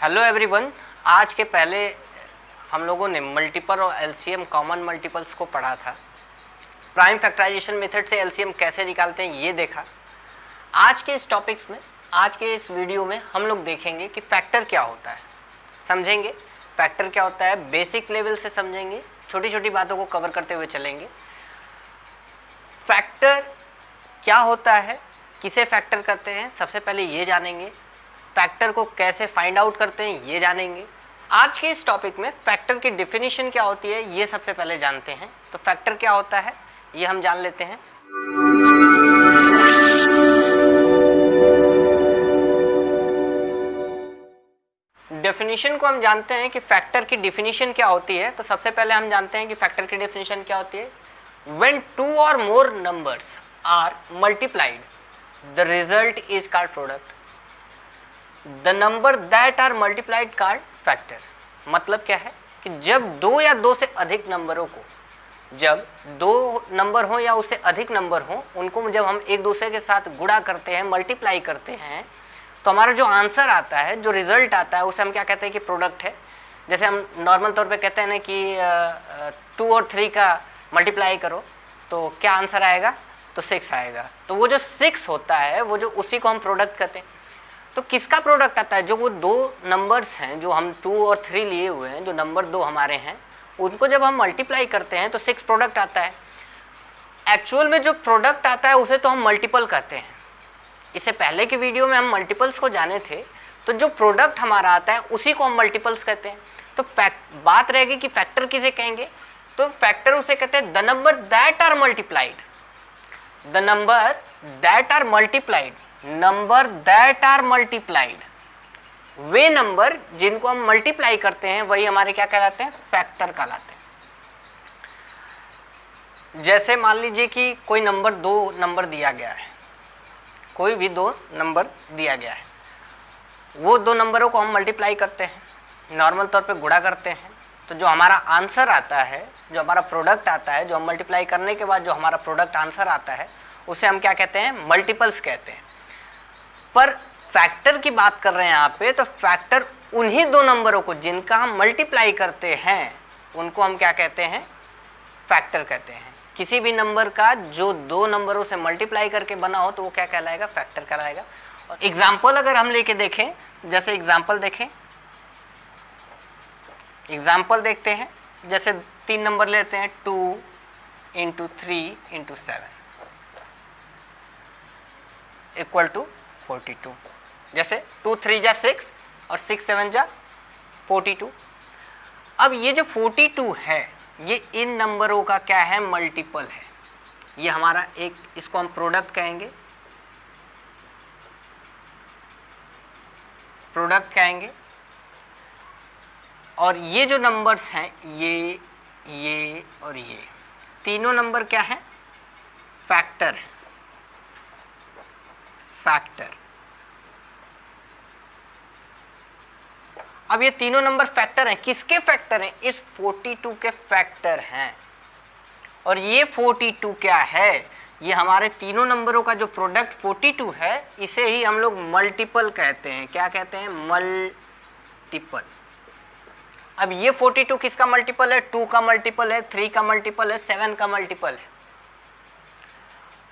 Hello everyone. आज के पहले हम लोगों ने मल्टीपल और एलसीएम कॉमन मल्टीपल्स को पढ़ा था। प्राइम फैक्टराइजेशन मेथड से एलसीएम कैसे निकालते हैं ये देखा। आज के इस टॉपिक्स में, आज के इस वीडियो में हम लोग देखेंगे कि फैक्टर क्या होता है, समझेंगे फैक्टर क्या होता है, बेसिक लेवल से समझेंगे, छोटी छोटी बातों को कवर करते हुए चलेंगे। फैक्टर क्या होता है, किसे फैक्टर कहते हैं, सबसे पहले ये जानेंगे। फैक्टर को कैसे फाइंड आउट करते हैं ये जानेंगे। आज के इस टॉपिक में फैक्टर की डेफिनेशन क्या होती है ये सबसे पहले जानते हैं। तो फैक्टर क्या होता है ये हम जान लेते हैं। डेफिनेशन को हम जानते हैं कि फैक्टर की डेफिनेशन क्या होती है। तो सबसे पहले हम जानते हैं कि फैक्टर की डेफिनेशन क्या होती है। When two or more numbers are multiplied the result is called product. The number that are multiplied called factor. मतलब क्या है कि जब दो या दो से अधिक नंबरों को, जब दो नंबर हो या उससे अधिक नंबर हो, उनको जब हम एक दूसरे के साथ गुणा करते हैं, मल्टीप्लाई करते हैं, तो हमारा जो आंसर आता है, जो रिजल्ट आता है, उसे हम क्या कहते हैं कि प्रोडक्ट है। जैसे हम नॉर्मल तौर पे कहते हैं ना कि 2 और 3 का मल्टीप्लाई करो तो क्या आंसर आएगा, तो 6 आएगा। तो वो जो 6 होता है वो जो उसी को हम प्रोडक्ट कहते हैं। तो किसका प्रोडक्ट आता है, जो वो दो नंबर्स हैं जो हम 2 और 3 लिए हुए हैं, जो नंबर दो हमारे हैं, उनको जब हम मल्टीप्लाई करते हैं तो 6 प्रोडक्ट आता है। एक्चुअल में जो प्रोडक्ट आता है उसे तो हम मल्टीपल कहते हैं। इससे पहले के वीडियो में हम मल्टीपल्स को जाने थे, तो जो प्रोडक्ट हमारा आता है उसी को हम मल्टीपल्स कहते हैं। तो बात रहेगी कि फैक्टर किसे कहेंगे, तो फैक्टर उसे कहते हैं the number that are multiplied. The number that are multiplied, number that are multiplied, वे नंबर जिनको हम मल्टीप्लाई करते हैं वही हमारे क्या कहलाते हैं, फैक्टर कहलाते हैं। जैसे मान लीजिए कि कोई नंबर, दो नंबर दिया गया है, कोई भी दो नंबर दिया गया है, वो दो नंबरों को हम मल्टीप्लाई करते हैं, नॉर्मल तौर पे गुणा करते हैं, तो जो हमारा आंसर आता है, जो हमारा प्रोडक्ट आता है, जो हम मल्टीप्लाई करने के बाद जो हमारा प्रोडक्ट आंसर आता है, उसे हम क्या कहते हैं, मल्टीपल्स कहते हैं। पर फैक्टर की बात कर रहे हैं यहाँ पे, तो फैक्टर उन्हीं दो नंबरों को जिनका हम मल्टीप्लाई करते हैं उनको हम क्या कहते हैं, फैक्टर कहते हैं। किसी भी नंबर का जो दो नंबरों से मल्टीप्लाई करके बना हो तो वो क्या कहलाएगा, फैक्टर कहलाएगा। और एग्जाम्पल अगर हम लेके देखें, जैसे एग्जाम्पल देखें, एग्जाम्पल देखते हैं, जैसे 3 नंबर लेते हैं, 2 × 3 × 7 इक्वल टू 42। जैसे 2 3 जा 6 और 6 7 जा 42। अब ये जो 42 है ये इन नंबरों का क्या है, मल्टीपल है। ये हमारा एक, इसको हम प्रोडक्ट कहेंगे, प्रोडक्ट कहेंगे। और ये जो नंबर्स हैं ये और ये तीनों नंबर क्या है, फैक्टर है, फैक्टर। अब ये तीनों नंबर फैक्टर हैं, किसके फैक्टर हैं, इस 42 के फैक्टर हैं। और ये 42 क्या है, ये हमारे तीनों नंबरों का जो प्रोडक्ट 42 है, इसे ही हम लोग मल्टीपल कहते हैं। क्या कहते हैं, मल्टीपल। अब ये 42 किसका मल्टीपल है, 2 का मल्टीपल है, 3 का मल्टीपल है, 7 का मल्टीपल है।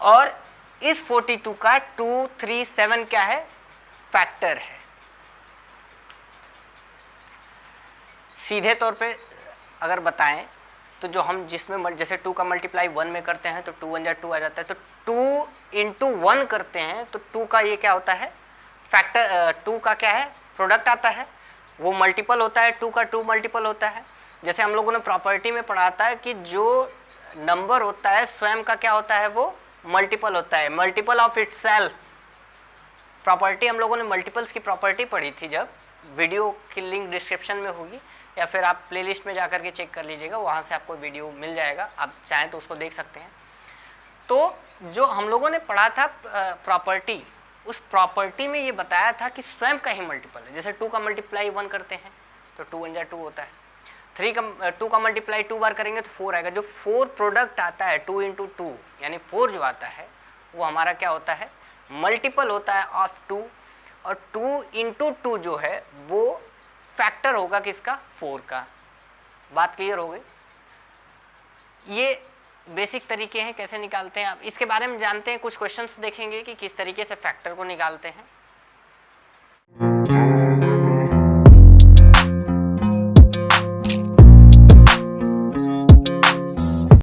और इस 42 का 2 3 7 क्या है, फैक्टर है। सीधे तौर पे अगर बताएं तो जो हम जिसमें जैसे 2 का मल्टीप्लाई 1 में करते हैं तो 2 1 जा 2 आ जाता है, तो 2 × 1 करते हैं तो 2 का ये क्या होता है, फैक्टर। 2 का क्या है, प्रोडक्ट आता है, वो मल्टीपल होता है, 2 का 2 मल्टीपल होता है। जैसे हम लोगों ने प्रॉपर्टी में पढ़ा था कि जो नंबर होता है स्वयं का क्या होता है, वो मल्टीपल होता है, मल्टीपल ऑफ इटसेल्फ। प्रॉपर्टी हम लोगों ने मल्टीपल्स की प्रॉपर्टी पढ़ी थी, जब वीडियो की लिंक डिस्क्रिप्शन में होगी या फिर आप प्लेलिस्ट में जाकर के चेक कर लीजिएगा, वहाँ से आपको वीडियो मिल जाएगा, आप चाहें तो उसको देख सकते हैं। तो जो हम लोगों ने पढ़ा था प्रॉपर्टी, उस प्रॉपर्टी में ये बताया था कि स्वयं का ही मल्टीपल है। जैसे 2 का मल्टीप्लाई 1 करते हैं तो 2 1 जा 2 होता है, 2 का मल्टीप्लाई 2 बार करेंगे तो 4 आएगा। जो 4 प्रोडक्ट आता है 2 × 2 यानी 4 जो आता है वो हमारा क्या होता है, मल्टीपल होता है ऑफ 2। और 2 × 2 जो है वो फैक्टर होगा किसका, 4 का। बात क्लियर हो गई। ये बेसिक तरीके हैं कैसे निकालते हैं आप, इसके बारे में जानते हैं। कुछ क्वेश्चंस देखेंगे कि किस तरीके से फैक्टर को निकालते हैं।